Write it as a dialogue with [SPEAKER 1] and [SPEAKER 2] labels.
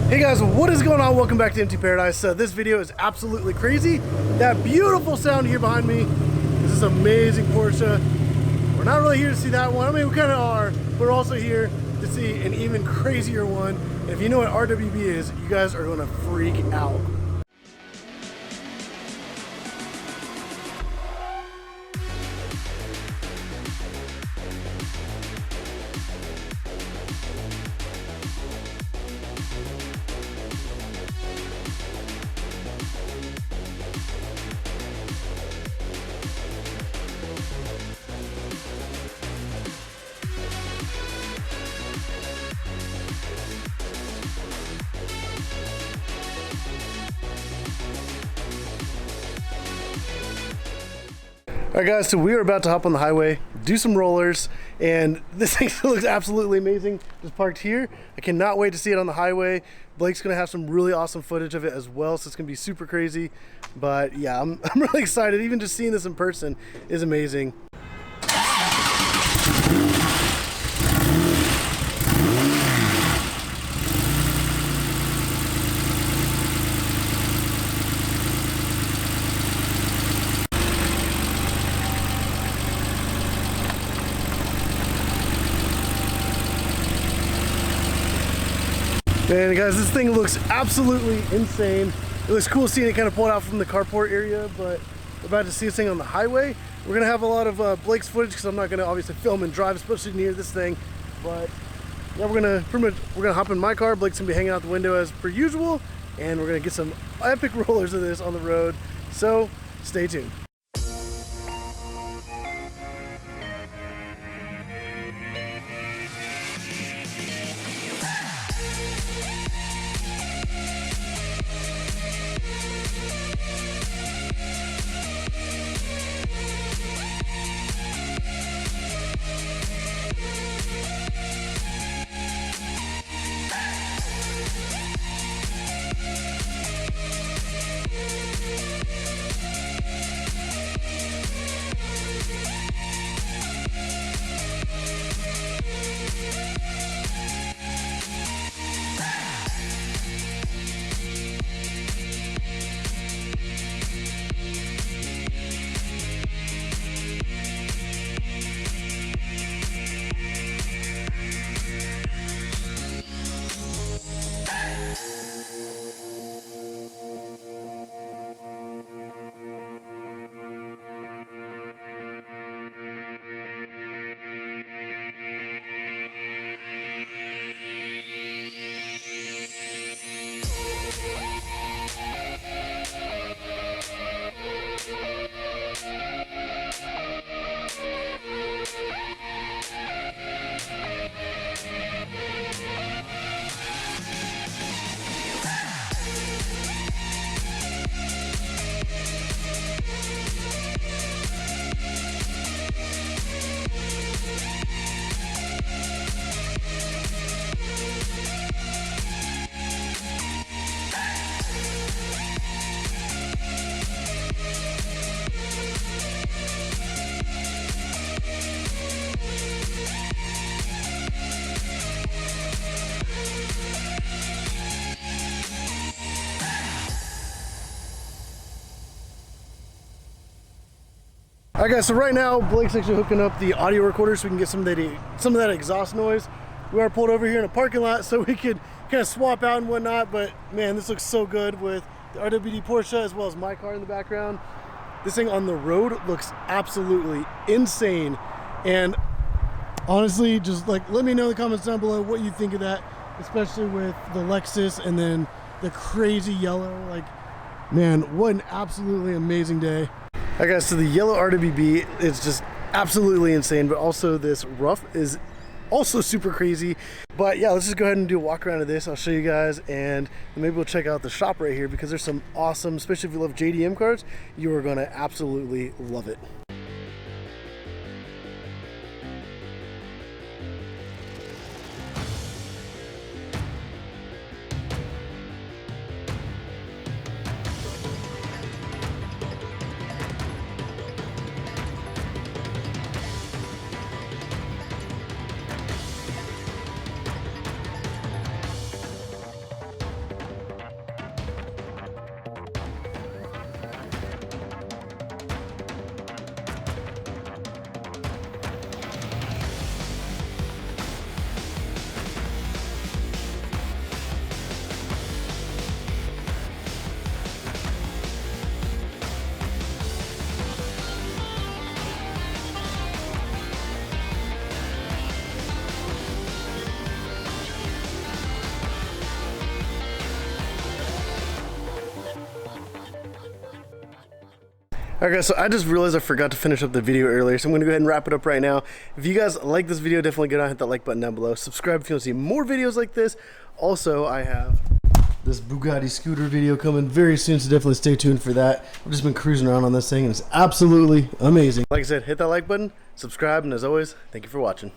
[SPEAKER 1] Hey guys, what is going on? Welcome back to Empty Paradise. This video is absolutely crazy. That beautiful sound here behind me is this amazing Porsche. We're not really here to see that one. I mean, we kind of are, but we're also here to see an even crazier one. And if you know what RWB is, you guys are going to freak out. All right guys, so we are about to hop on the highway, do some rollers, and this thing looks absolutely amazing. Just parked here. I cannot wait to see it on the highway. Blake's gonna have some really awesome footage of it as well, so it's gonna be super crazy. But yeah, I'm really excited. Even just seeing this in person is amazing. Man, guys, this thing looks absolutely insane. It looks cool seeing it kind of pulled out from the carport area, but we're about to see this thing on the highway. We're gonna have a lot of Blake's footage because I'm not gonna obviously film and drive, especially near this thing. But yeah, we're gonna hop in my car. Blake's gonna be hanging out the window as per usual, and we're gonna get some epic rollers of this on the road. So stay tuned. All right guys, so right now Blake's actually hooking up the audio recorder so we can get some of that exhaust noise. We are pulled over here in a parking lot so we could kind of swap out and whatnot, but man, this looks so good with the RWB Porsche as well as my car in the background. This thing on the road looks absolutely insane. And honestly, just like let me know in the comments down below what you think of that, especially with the Lexus and then the crazy yellow. Like, man, what an absolutely amazing day. All right guys, so the yellow RWB is just absolutely insane, but also this rough is also super crazy. But yeah, let's just go ahead and do a walk around of this. I'll show you guys, and maybe we'll check out the shop right here because there's some awesome, especially if you love JDM cars, you are gonna absolutely love it. Alright guys, so I just realized I forgot to finish up the video earlier, so I'm going to go ahead and wrap it up right now. If you guys like this video, definitely go down and hit that like button down below. Subscribe if you want to see more videos like this. Also, I have this Bugatti scooter video coming very soon, so definitely stay tuned for that. I've just been cruising around on this thing, and it's absolutely amazing. Like I said, hit that like button, subscribe, and as always, thank you for watching.